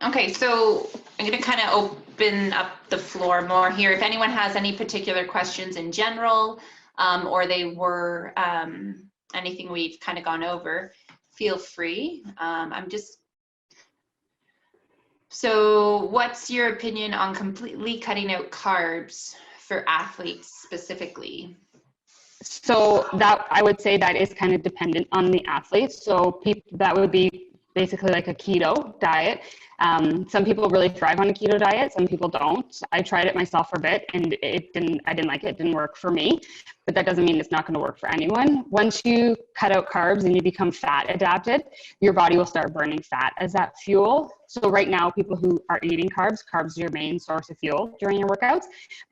Okay, so I'm going to kind of open up the floor more here. If anyone has any particular questions in general, or they were anything we've kind of gone over, feel free. So what's your opinion on completely cutting out carbs for athletes specifically? So that, I would say that is kind of dependent on the athlete. So that would be basically like a keto diet. Some people really thrive on a keto diet. Some people don't. I tried it myself for a bit and I didn't like it. It didn't work for me, but that doesn't mean it's not going to work for anyone. Once you cut out carbs and you become fat adapted, your body will start burning fat as that fuel. So right now, people who are eating carbs are your main source of fuel during your workouts.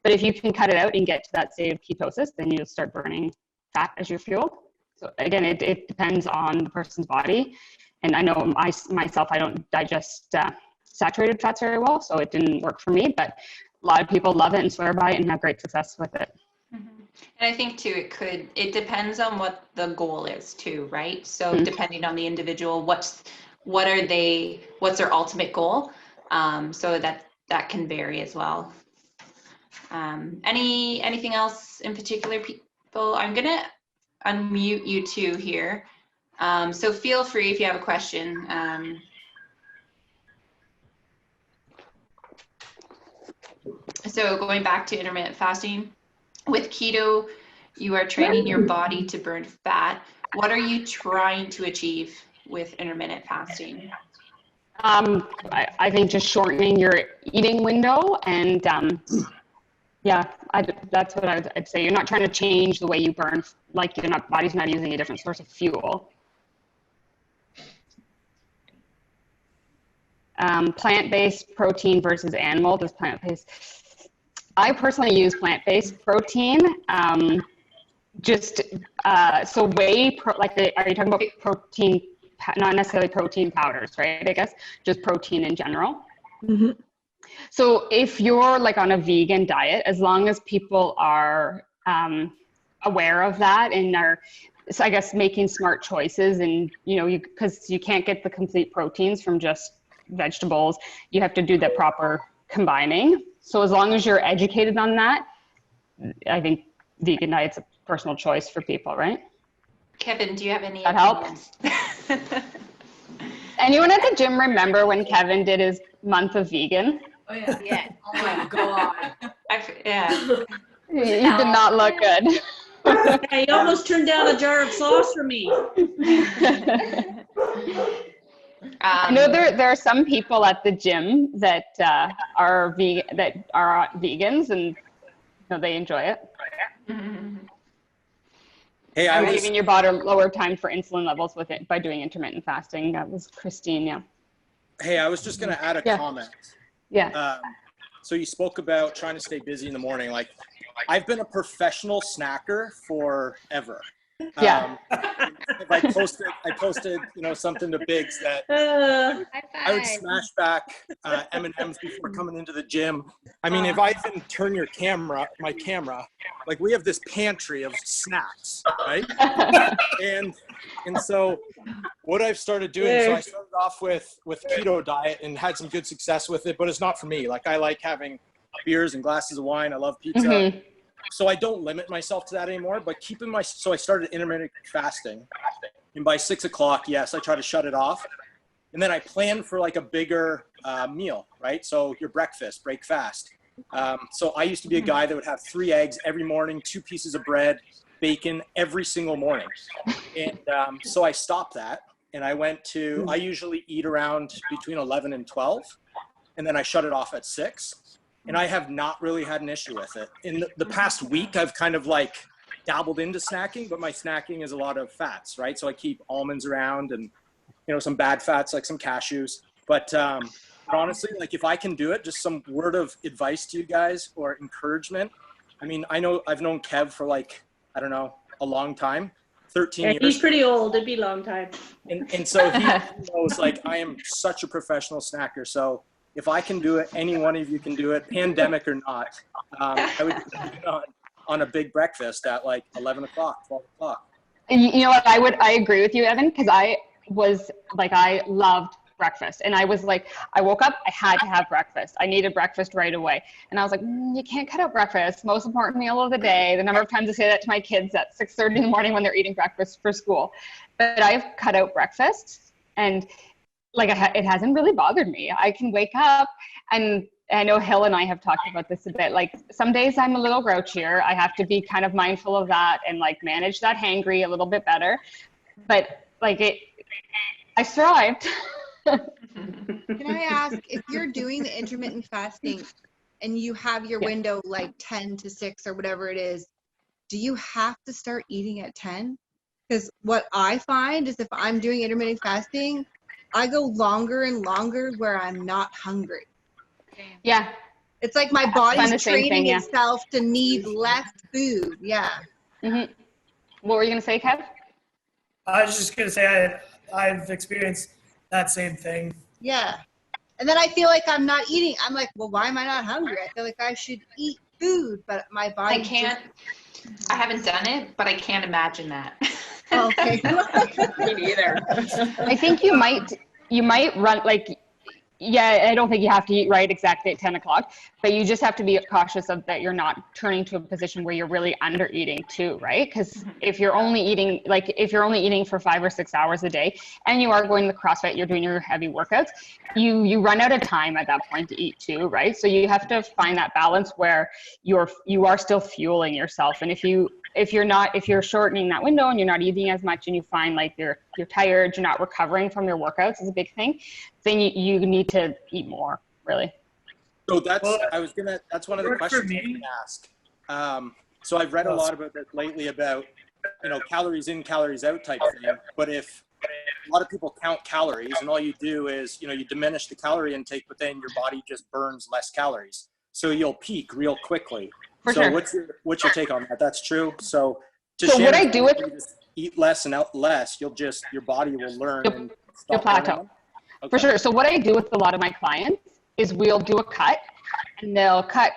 But if you can cut it out and get to that state of ketosis, then you'll start burning fat as your fuel. So again, it depends on the person's body. And I know myself, I don't digest saturated fats very well, so it didn't work for me, but a lot of people love it and swear by it and have great success with it. Mm-hmm. And I think too, it depends on what the goal is too, right? So depending on the individual, what's their ultimate goal? So that can vary as well. Anything else in particular, people? I'm gonna unmute you two here. So feel free if you have a question. So going back to intermittent fasting, with keto, you are training your body to burn fat. What are you trying to achieve with intermittent fasting? I think just shortening your eating window and that's what I'd say. You're not trying to change the way you burn, like body's not using a different source of fuel. Plant-based protein versus animal. Does plant-based? I personally use plant-based protein. Are you talking about protein? Not necessarily protein powders, right? I guess just protein in general. Mm-hmm. So if you're like on a vegan diet, as long as people are aware of that and are, so I guess, making smart choices, and because you can't get the complete proteins from just vegetables, you have to do the proper combining. So as long as you're educated on that, I think vegan diet's a personal choice for people, right? Kevin, do you have any? That help? Anyone at the gym remember when Kevin did his month of vegan? Oh yeah. Yeah. Oh my God. You did not look good. He almost turned down a jar of sauce for me. I know there are some people at the gym that are vegans, and they enjoy it. Hey, Giving your body lower time for insulin levels with it by doing intermittent fasting. That was Christine. Yeah. Hey, I was just going to add a comment. Yeah. So you spoke about trying to stay busy in the morning. Like, I've been a professional snacker forever. Yeah. If I posted, something to Biggs that I would smash back M&Ms before coming into the gym. I mean, if I even turn my camera, like we have this pantry of snacks, right? and so what I've started doing, so I started off with keto diet and had some good success with it, but it's not for me. Like I like having beers and glasses of wine. I love pizza. Mm-hmm. So I don't limit myself to that anymore, but so I started intermittent fasting, and by 6 o'clock, yes, I try to shut it off. And then I plan for like a bigger meal, right? So your breakfast, break fast. So I used to be a guy that would have 3 eggs every morning, 2 pieces of bread, bacon every single morning. And so I stopped that, and I usually eat around between 11 and 12, and then I shut it off at 6. And I have not really had an issue with it. In the past week, I've kind of like dabbled into snacking, but my snacking is a lot of fats, right? So I keep almonds around and, some bad fats, like some cashews. But honestly, like if I can do it, just some word of advice to you guys or encouragement. I mean, I've known Kev for like, I don't know, a long time, 13 years. He's pretty old. It'd be a long time. And so he knows like I am such a professional snacker. So if I can do it, any one of you can do it, pandemic or not. I would do it on a big breakfast at like 11 o'clock, 12 o'clock. You know what? I agree with you, Evan, because I loved breakfast. And I was like, I woke up, I had to have breakfast. I needed breakfast right away. And I was like, you can't cut out breakfast. Most important meal of the day. The number of times I say that to my kids at 6:30 in the morning when they're eating breakfast for school. But I've cut out breakfast, and like it hasn't really bothered me. I can wake up, and I know Hill and I have talked about this a bit. Like some days I'm a little grouchier. I have to be kind of mindful of that and like manage that hangry a little bit better. But like I survived. Can I ask, if you're doing the intermittent fasting and you have your window like 10 to 6 or whatever it is, do you have to start eating at 10? Because what I find is if I'm doing intermittent fasting, I go longer and longer where I'm not hungry. Yeah. It's like my body's training itself to need less food. Yeah. Mm-hmm. What were you going to say, Kev? I was just going to say I've experienced that same thing. Yeah. And then I feel like I'm not eating. I'm like, well, why am I not hungry? I feel like I should eat food, but my body I haven't done it, but I can't imagine that. Okay. Me neither. I think you might run like, I don't think you have to eat right exactly at 10 o'clock, but you just have to be cautious of that you're not turning to a position where you're really under eating too, right? Because if you're only eating for 5 or 6 hours a day and you are going to CrossFit, you're doing your heavy workouts, you run out of time at that point to eat too, right? So you have to find that balance where you are still fueling yourself. And if you're shortening that window and you're not eating as much and you find like you're tired, you're not recovering from your workouts is a big thing, then you need to eat more, really. So that's one of the questions I was going to ask. So I've read a lot about this lately about, calories in, calories out type thing. But if a lot of people count calories and all you do is, you diminish the calorie intake, but then your body just burns less calories. So you'll peak real quickly. Sure. What's your take on that? That's true. So what I do with eat less and out less, your body will learn and you'll plateau. Okay. For sure. So what I do with a lot of my clients is we'll do a cut and they'll cut,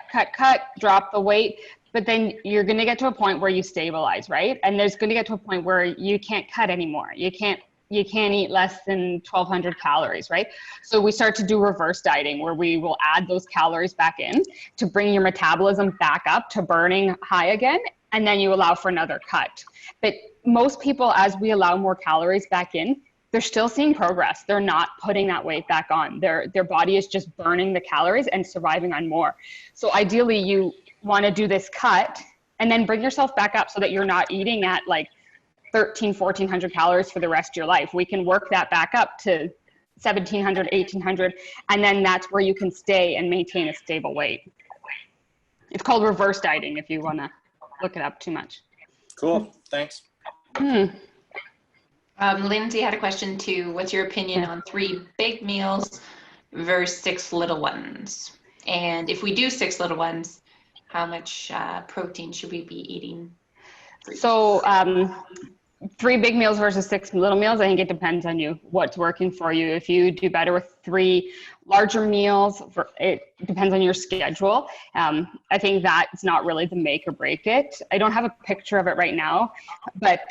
drop the weight, but then you're going to get to a point where you stabilize, right? And there's going to get to a point where you can't cut anymore. You can't eat less than 1,200 calories, right? So we start to do reverse dieting where we will add those calories back in to bring your metabolism back up to burning high again. And then you allow for another cut. But most people, as we allow more calories back in, they're still seeing progress. They're not putting that weight back on. Their body is just burning the calories and surviving on more. So ideally you want to do this cut and then bring yourself back up so that you're not eating at like 1,400 calories for the rest of your life. We can work that back up to 1,700, 1,800, and then that's where you can stay and maintain a stable weight. It's called reverse dieting if you want to look it up too much. Cool. Thanks. Lindsay had a question too. What's your opinion on 3 big meals versus 6 little ones? And if we do 6 little ones, how much protein should we be eating? So 3 big meals versus 6 little meals, I think it depends on you, what's working for you. If you do better with 3 larger meals, it depends on your schedule. I think that's not really the make or break it. I don't have a picture of it right now, but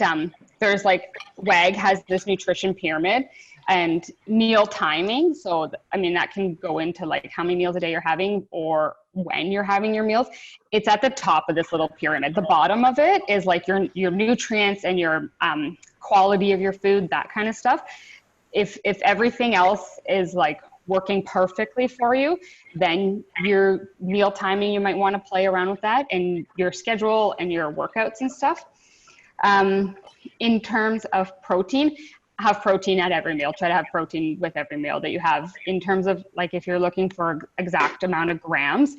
there's like, WAG has this nutrition pyramid and meal timing. So, I mean, that can go into like how many meals a day you're having or when you're having your meals. It's at the top of this little pyramid. The bottom of it is like your nutrients and your quality of your food, that kind of stuff. If everything else is like working perfectly for you, then your meal timing, you might want to play around with that and your schedule and your workouts and stuff. In terms of protein, have protein at every meal. Try to have protein with every meal that you have. In terms of like, if you're looking for exact amount of grams,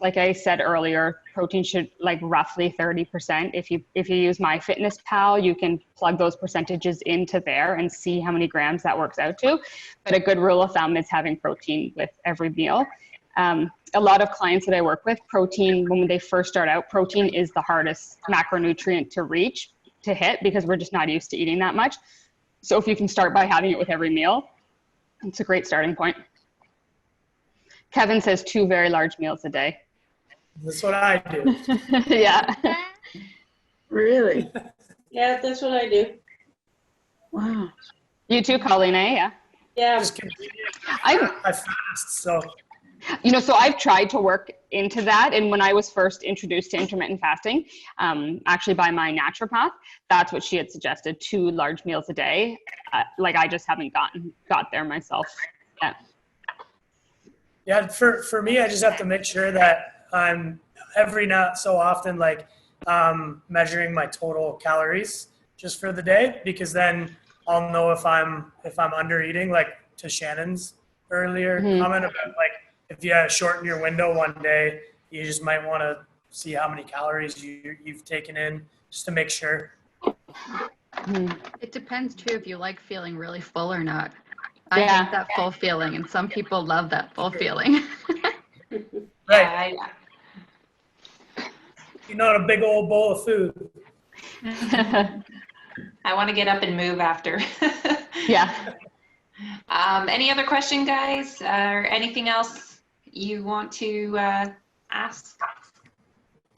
like I said earlier, protein should like roughly 30%. If you use MyFitnessPal, you can plug those percentages into there and see how many grams that works out to. But a good rule of thumb is having protein with every meal. A lot of clients that I work with, protein, when they first start out, protein is the hardest macronutrient to hit because we're just not used to eating that much. So if you can start by having it with every meal, it's a great starting point. Kevin says 2 very large meals a day. That's what I do. Yeah. Really? Yeah, that's what I do. Wow. You too, Colleen, eh? Yeah. Yeah. Just convenient. I fast, so. So I've tried to work into that. And when I was first introduced to intermittent fasting, actually by my naturopath, that's what she had suggested, 2 large meals a day. Like I just haven't got there myself yet. Yeah, for me, I just have to make sure that I'm every not so often like measuring my total calories just for the day, because then I'll know if I'm under eating, like to Shannon's earlier comment about like, if you shorten your window one day, you just might want to see how many calories you've taken in just to make sure. It depends too if you like feeling really full or not. Yeah. I hate that full feeling, and some people love that full feeling. Right. You're not a big old bowl of food. I want to get up and move after. Yeah. Any other question, guys, or anything else you want to ask?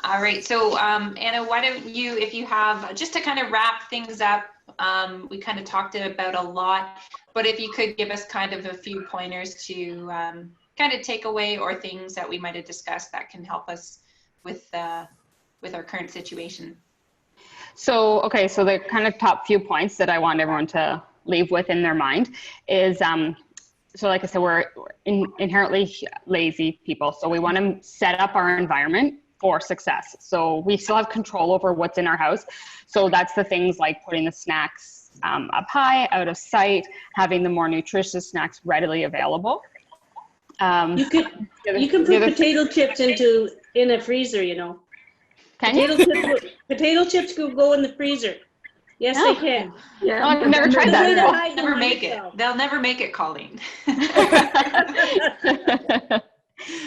All right, so Anna, why don't you, if you have, just to kind of wrap things up, we kind of talked about a lot, but if you could give us kind of a few pointers to kind of take away, or things that we might have discussed that can help us with our current situation. So the kind of top few points that I want everyone to leave with in their mind is, so like I said, we're inherently lazy people. So we want to set up our environment for success. So we still have control over what's in our house. So that's the things like putting the snacks up high, out of sight, having the more nutritious snacks readily available. You can put potato chips in a freezer, you know. Potato chips could go in the freezer. Yes, they can. Yeah. Oh, I've never tried that. They'll never make it. They'll never make it, Colleen.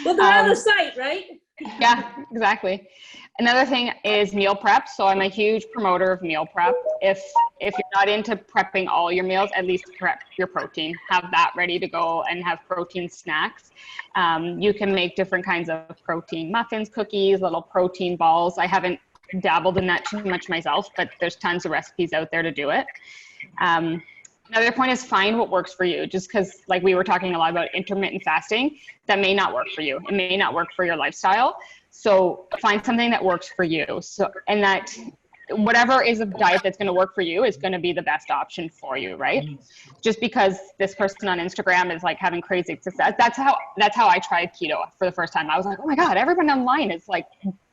Well, they're out of sight, right? Yeah, exactly. Another thing is meal prep. So I'm a huge promoter of meal prep. If you're not into prepping all your meals, at least prep your protein. Have that ready to go and have protein snacks. You can make different kinds of protein muffins, cookies, little protein balls. I haven't dabbled in that too much myself, but there's tons of recipes out there to do it. Another point is find what works for you. Just because, like we were talking a lot about intermittent fasting, that may not work for you. It may not work for your lifestyle. So find something that works for you. So, and that whatever is a diet that's going to work for you is going to be the best option for you, right? Just because this person on Instagram is like having crazy success. That's how I tried keto for the first time. I was like, oh my God, everyone online is like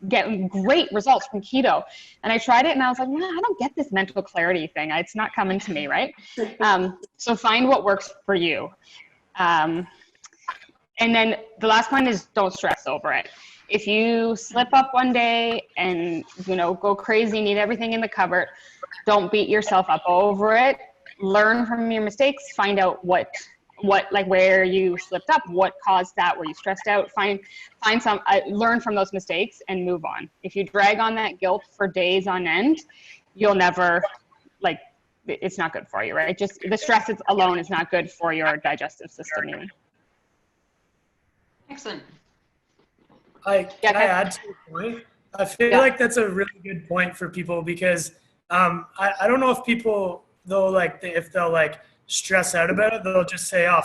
getting great results from keto. And I tried it and I was like, nah, I don't get this mental clarity thing. It's not coming to me, right? So find what works for you. And then the last point is don't stress over it. If you slip up one day and, go crazy, need everything in the cupboard, don't beat yourself up over it. Learn from your mistakes, find out what where you slipped up, what caused that, were you stressed out, learn from those mistakes and move on. If you drag on that guilt for days on end, you'll never, it's not good for you, right? Just the stress alone is not good for your digestive system even. Excellent. Can I add to your point? I feel like that's a really good point for people because I don't know if people, if they'll stress out about it, they'll just say, oh,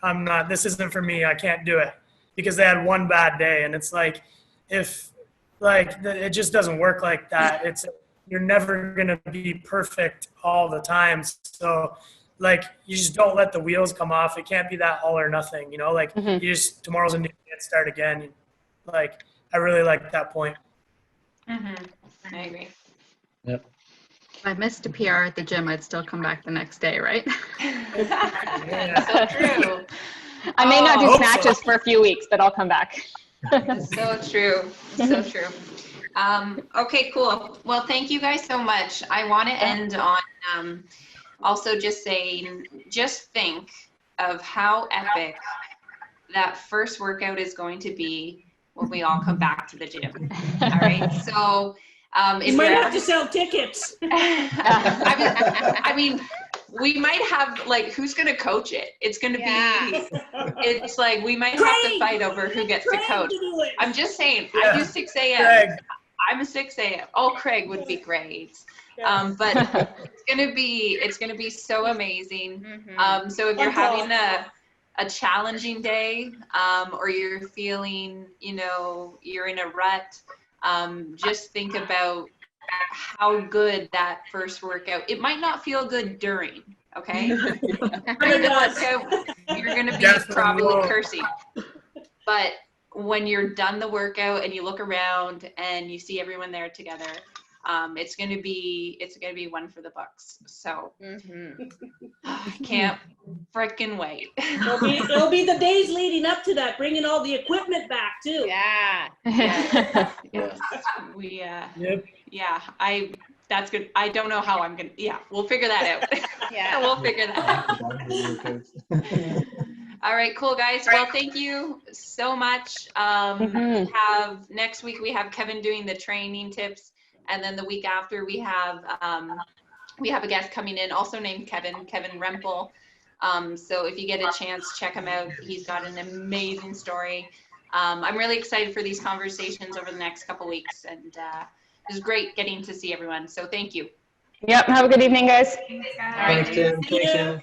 I'm not, this isn't for me, I can't do it, because they had one bad day. And it's like, it just doesn't work like that. You're never going to be perfect all the time. So you just don't let the wheels come off. It can't be that all or nothing, you just, tomorrow's a new day, start again. I really like that point. Mm-hmm. I agree. Yep. If I missed a PR at the gym, I'd still come back the next day, right? So true. I may not do snatches for a few weeks, but I'll come back. So true. So true. Okay, cool. Well, thank you guys so much. I want to end on also just saying, just think of how epic that first workout is going to be when we all come back to the gym. All right. So you might have to sell tickets. I mean, we might have who's going to coach it? It's going to be, it's we might have to fight over who gets to coach. I'm just saying, I do 6 a.m. I'm a 6 a.m. Oh, Craig would be great. But it's going to be so amazing. So if you're having a challenging day, or you're feeling, you're in a rut, just think about how good that first workout, it might not feel good during, okay? During the workout, you're going to be probably cursing. But when you're done the workout and you look around and you see everyone there together, it's going to be one for the books. So I can't freaking wait. It'll be the days leading up to that, bringing all the equipment back too. That's good. I don't know how I'm gonna. We'll figure that out. We'll figure that out. All right, cool guys. Well, thank you so much. Next week we have Kevin doing the training tips, and then the week after we have a guest coming in, also named Kevin Rempel. So if you get a chance, check him out. He's got an amazing story. I'm really excited for these conversations over the next couple weeks, and it was great getting to see everyone. So thank you. Yep. Have a good evening, guys. All right. Thanks, Tim.